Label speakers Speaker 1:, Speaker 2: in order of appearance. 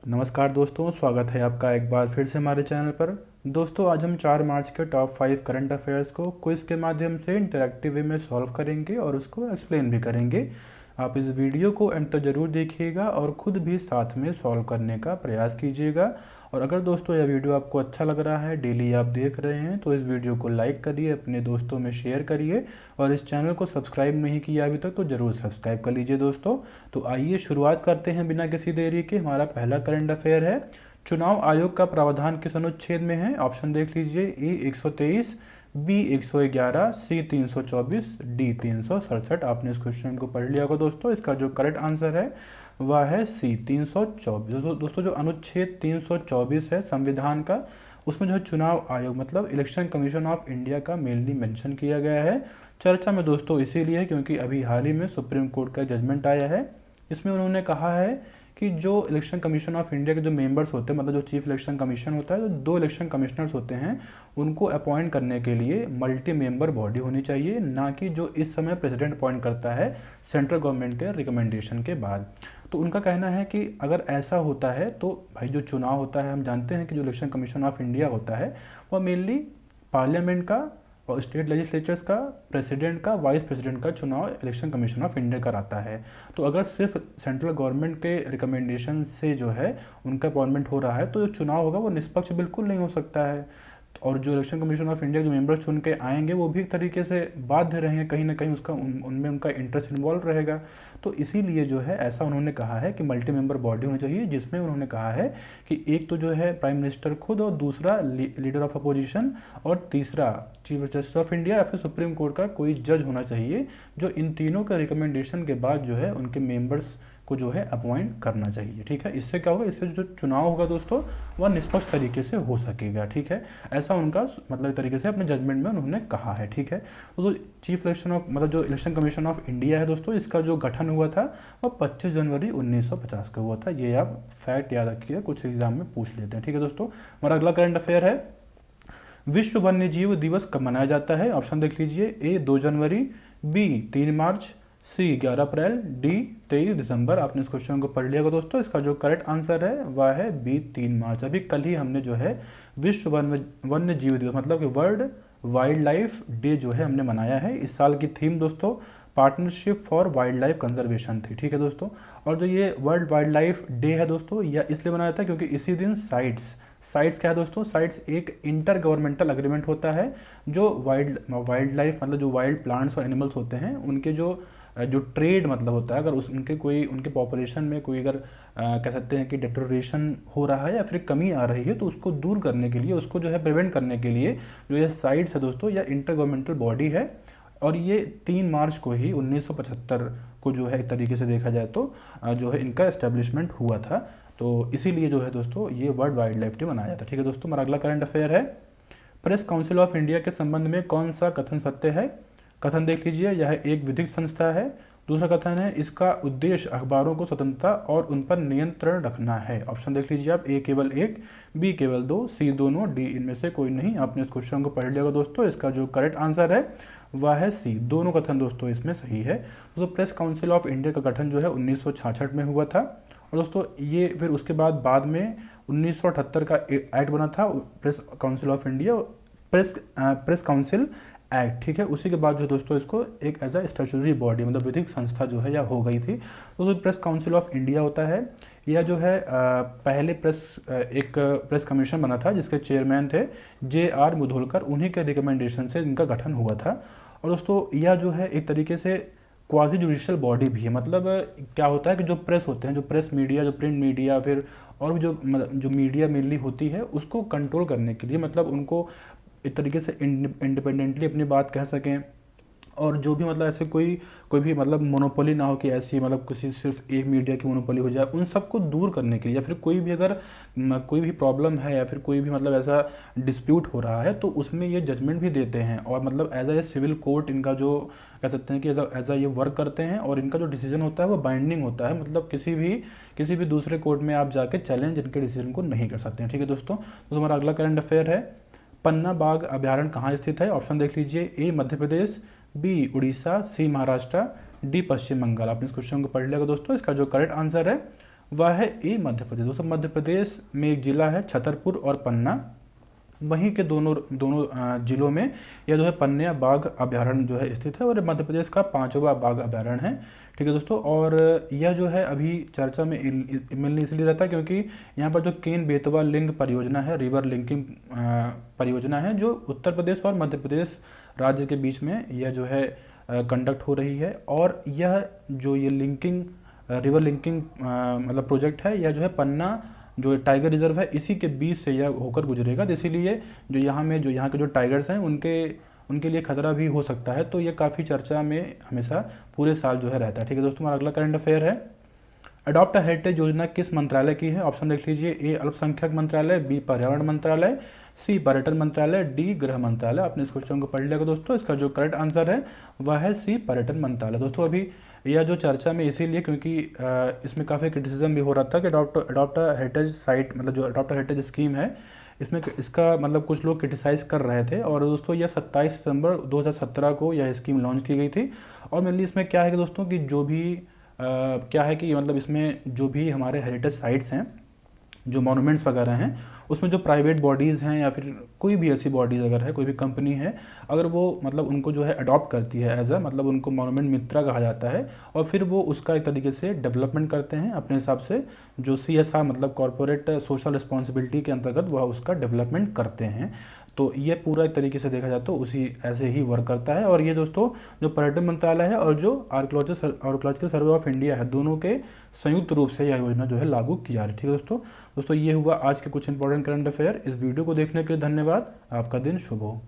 Speaker 1: नमस्कार दोस्तों, स्वागत है आपका एक बार फिर से हमारे चैनल पर। दोस्तों, आज हम 4 मार्च के टॉप 5 करंट अफेयर्स को क्विज के माध्यम से इंटरैक्टिव वे में सॉल्व करेंगे और उसको एक्सप्लेन भी करेंगे। आप इस वीडियो को अंत तक जरूर देखिएगा और ख़ुद भी साथ में सॉल्व करने का प्रयास कीजिएगा। और अगर दोस्तों यह वीडियो आपको अच्छा लग रहा है, डेली आप देख रहे हैं, तो इस वीडियो को लाइक करिए, अपने दोस्तों में शेयर करिए और इस चैनल को सब्सक्राइब नहीं किया अभी तक तो ज़रूर सब्सक्राइब कर लीजिए दोस्तों। तो आइए शुरुआत करते हैं बिना किसी देरी के। हमारा पहला करंट अफेयर है, चुनाव आयोग का प्रावधान किस अनुच्छेद में है? ऑप्शन देख लीजिए, ए 123, बी 111, सी 324, डी 367। आपने इस क्वेश्चन को पढ़ लिया होगा दोस्तों। इसका जो करेक्ट आंसर है वह है सी 324। दोस्तों जो अनुच्छेद 324 है संविधान का, उसमें जो है चुनाव आयोग मतलब इलेक्शन कमीशन ऑफ इंडिया का मेनली मेंशन किया गया है। चर्चा में दोस्तों इसीलिए है क्योंकि अभी हाल ही में सुप्रीम कोर्ट का जजमेंट आया है। इसमें उन्होंने कहा है कि जो इलेक्शन कमीशन ऑफ इंडिया के जो मेंबर्स होते हैं, मतलब जो चीफ इलेक्शन कमीशन होता है, जो 2 इलेक्शन कमिश्नर्स होते हैं, उनको अपॉइंट करने के लिए मल्टी मेंबर बॉडी होनी चाहिए, ना कि जो इस समय प्रेसिडेंट अपॉइंट करता है सेंट्रल गवर्नमेंट के रिकमेंडेशन के बाद। तो उनका कहना है कि अगर ऐसा होता है तो भाई जो चुनाव होता है, हम जानते हैं कि जो इलेक्शन कमीशन ऑफ इंडिया होता है वह मेनली पार्लियामेंट का और स्टेट लेजिस्लेचर्स का, प्रेसिडेंट का, वाइस प्रेसिडेंट का चुनाव इलेक्शन कमीशन ऑफ इंडिया कराता है। तो अगर सिर्फ सेंट्रल गवर्नमेंट के रिकमेंडेशन से जो है उनका अपॉइंटमेंट हो रहा है तो जो चुनाव होगा वो निष्पक्ष बिल्कुल नहीं हो सकता है। और जो इलेक्शन कमीशन ऑफ इंडिया के जो मेंबर्स चुन के आएंगे वो भी एक तरीके से बाध्य रहेंगे, कहीं ना कहीं उसका उनमें उनका इंटरेस्ट इन्वॉल्व रहेगा। तो इसीलिए जो है ऐसा उन्होंने कहा है कि मल्टी मेंबर बॉडी होनी चाहिए, जिसमें उन्होंने कहा है कि एक तो जो है प्राइम मिनिस्टर खुद, और दूसरा लीडर ऑफ अपोजिशन, और तीसरा चीफ जस्टिस ऑफ इंडिया या फिर सुप्रीम कोर्ट का कोई जज होना चाहिए, जो इन तीनों का रिकमेंडेशन के बाद जो है उनके मेंबर्स को जो है अपॉइंट करना चाहिए। ठीक है, इससे क्या होगा, इससे जो चुनाव होगा दोस्तों वह निष्पक्ष तरीके से हो सकेगा। ठीक है, ऐसा उनका मतलब एक तरीके से अपने जजमेंट में उन्होंने कहा है। ठीक है, तो चीफ इलेक्शन ऑफ मतलब जो इलेक्शन कमीशन ऑफ इंडिया है दोस्तों, इसका जो गठन हुआ था वह 25 जनवरी 1950 को हुआ था। ये आप फैक्ट याद रखिए, कुछ एग्जाम में पूछ लेते हैं। ठीक है दोस्तों, हमारा अगला करंट अफेयर है, विश्व वन्यजीव दिवस कब मनाया जाता है? ऑप्शन देख लीजिए, ए 2 जनवरी, बी 3 मार्च, सी 11 अप्रैल, डी 23 दिसंबर। आपने इस क्वेश्चन को पढ़ लिया होगा दोस्तों। इसका जो करेक्ट आंसर है वह है बी 3 मार्च। अभी कल ही हमने जो है विश्व वन्य जीव दिवस मतलब कि वर्ल्ड वाइल्ड लाइफ डे जो है हमने मनाया है। इस साल की थीम दोस्तों partnership for wild life conservation थी। ठीक है दोस्तों, और जो ये वर्ल्ड वाइल्ड लाइफ डे है दोस्तों, यह इसलिए मनाया जाता है क्योंकि इसी दिन साइट्स क्या है दोस्तों, साइट्स एक इंटर गवर्नमेंटल अग्रीमेंट होता है जो वाइल्ड लाइफ मतलब जो वाइल्ड प्लांट्स और एनिमल्स होते हैं उनके जो ट्रेड मतलब होता है, अगर उनके पॉपुलेशन में कोई अगर कह सकते हैं कि डिटोरेशन हो रहा है या फिर कमी आ रही है, तो उसको दूर करने के लिए, उसको जो है प्रिवेंट करने के लिए जो ये साइट्स है दोस्तों, यह इंटर गवर्नमेंटल बॉडी है। और ये 3 मार्च को ही 1975 को जो है एक तरीके से देखा जाए तो जो है इनका एस्टेब्लिशमेंट हुआ था। तो इसीलिए जो है दोस्तों ये वर्ल्ड वाइल्ड लाइफ डे मनाया जाता है। ठीक है दोस्तों, हमारा अगला करंट अफेयर है, प्रेस काउंसिल ऑफ इंडिया के संबंध में कौन सा कथन सत्य है? कथन देख लीजिए, यह एक विधिक संस्था है। दूसरा कथन है, इसका उद्देश्य अखबारों को स्वतंत्रता और उन पर नियंत्रण रखना है। ऑप्शन देख लीजिए आप, ए केवल 1, बी केवल 2, सी दोनों, डी इनमें से कोई नहीं। आपने इस क्वेश्चन को पढ़ लिया होगा दोस्तों। इसका जो करेक्ट आंसर है वह है सी, दोनों कथन दोस्तों इसमें सही है। दोस्तों प्रेस काउंसिल ऑफ इंडिया का गठन जो है 1966 में हुआ था। और दोस्तों ये फिर उसके बाद में 1978 का एक्ट बना था, press council of India, press council act. ठीक है, उसी के बाद जो दोस्तों इसको एक एज अ स्टैट्यूटरी बॉडी मतलब विधिक संस्था जो है या हो गई थी। तो प्रेस काउंसिल ऑफ इंडिया होता है, यह जो है पहले एक प्रेस कमीशन बना था जिसके चेयरमैन थे JR मुधोलकर, उन्हीं के रिकमेंडेशन से इनका गठन हुआ था। और दोस्तों यह जो है एक तरीके से क्वाजी जुडिशियल बॉडी भी है। मतलब क्या होता है कि जो प्रेस होते हैं, जो प्रेस मीडिया, जो प्रिंट मीडिया, फिर और भी जो मीडिया मेनली होती है, उसको कंट्रोल करने के लिए, मतलब उनको एक तरीके से इंडिपेंडेंटली अपनी बात कह सकें, और जो भी मतलब ऐसे कोई भी मतलब मोनोपोली ना हो कि ऐसी मतलब किसी सिर्फ एक मीडिया की मोनोपोली हो जाए, उन सबको दूर करने के लिए, या फिर कोई भी अगर कोई भी प्रॉब्लम है या फिर कोई भी मतलब ऐसा डिस्प्यूट हो रहा है तो उसमें ये जजमेंट भी देते हैं। और मतलब एज ए सिविल कोर्ट इनका जो कह सकते हैं कि एज ये वर्क करते हैं, और इनका जो डिसीजन होता है वो बाइंडिंग होता है। मतलब किसी भी दूसरे कोर्ट में आप जाके चैलेंज इनके डिसीजन को नहीं कर सकते हैं। ठीक है दोस्तों, तो हमारा अगला करंट अफेयर है, पन्ना बाग अभ्यारण्य कहाँ स्थित है? ऑप्शन देख लीजिए, ए मध्य प्रदेश, बी उड़ीसा, सी महाराष्ट्र, डी पश्चिम बंगाल। आपने इस क्वेश्चन को पढ़ लिया दोस्तों। इसका जो करेक्ट आंसर है वह है ए मध्य प्रदेश। दोस्तों मध्य प्रदेश में एक जिला है छतरपुर और पन्ना, वहीं के दोनों दोनों जिलों में यह जो है पन्ना बाघ अभयारण्य जो है स्थित है, और मध्य प्रदेश का 5वां बाघ अभयारण्य है। ठीक है दोस्तों, और यह जो है अभी चर्चा में मिलने इसलिए रहता है क्योंकि यहाँ पर जो केन बेतवा लिंक परियोजना है, रिवर लिंकिंग परियोजना है, जो उत्तर प्रदेश और मध्य प्रदेश राज्य के बीच में यह जो है कंडक्ट हो रही है। और यह जो ये लिंकिंग रिवर लिंकिंग मतलब प्रोजेक्ट है, यह जो है पन्ना जो टाइगर रिजर्व है इसी के बीच से यह होकर गुजरेगा, तो इसीलिए जो यहाँ के जो टाइगर्स हैं उनके लिए खतरा भी हो सकता है। तो ये काफ़ी चर्चा में हमेशा पूरे साल जो है रहता है। ठीक है दोस्तों, हमारा अगला करंट अफेयर है, अडॉप्ट हेरिटेज योजना किस मंत्रालय की है? ऑप्शन देख लीजिए, ए अल्पसंख्यक मंत्रालय, बी पर्यावरण मंत्रालय, सी पर्यटन मंत्रालय, डी गृह मंत्रालय। आपने इस क्वेश्चन को पढ़ लिया दोस्तों, इसका जो करेक्ट आंसर है वह है सी पर्यटन मंत्रालय। दोस्तों अभी यह जो चर्चा में इसीलिए क्योंकि इसमें काफ़ी क्रिटिसिज्म भी हो रहा था कि अडॉप्ट हेरिटेज साइट मतलब जो अडॉप्ट हेरिटेज स्कीम है इसमें इसका मतलब कुछ लोग क्रिटिसाइज़ कर रहे थे। और दोस्तों यह 27 सितंबर 2017 को यह स्कीम लॉन्च की गई थी। और मेनली इसमें क्या है कि दोस्तों कि जो भी क्या है कि मतलब इसमें जो भी हमारे हेरिटेज साइट्स हैं, जो मॉन्यूमेंट्स वगैरह हैं, उसमें जो प्राइवेट बॉडीज़ हैं या फिर कोई भी ऐसी बॉडीज़ अगर है, कोई भी कंपनी है, अगर वो मतलब उनको जो है अडॉप्ट करती है एज मतलब उनको मॉन्यूमेंट मित्रा कहा जाता है, और फिर वो उसका एक तरीके से डेवलपमेंट करते हैं अपने हिसाब से, जो CSR मतलब कॉर्पोरेट सोशल रिस्पॉन्सिबिलिटी के अंतर्गत वह उसका डेवलपमेंट करते हैं। तो ये पूरा एक तरीके से देखा जाए तो उसी ऐसे ही वर्क करता है। और ये दोस्तों जो पर्यटन मंत्रालय है और जो आर्कियोलॉजिकल सर्वे ऑफ इंडिया है, दोनों के संयुक्त रूप से यह योजना जो है लागू की जा रही है। ठीक है दोस्तों ये हुआ आज के कुछ इंपॉर्टेंट करंट अफेयर। इस वीडियो को देखने के लिए धन्यवाद। आपका दिन शुभ हो।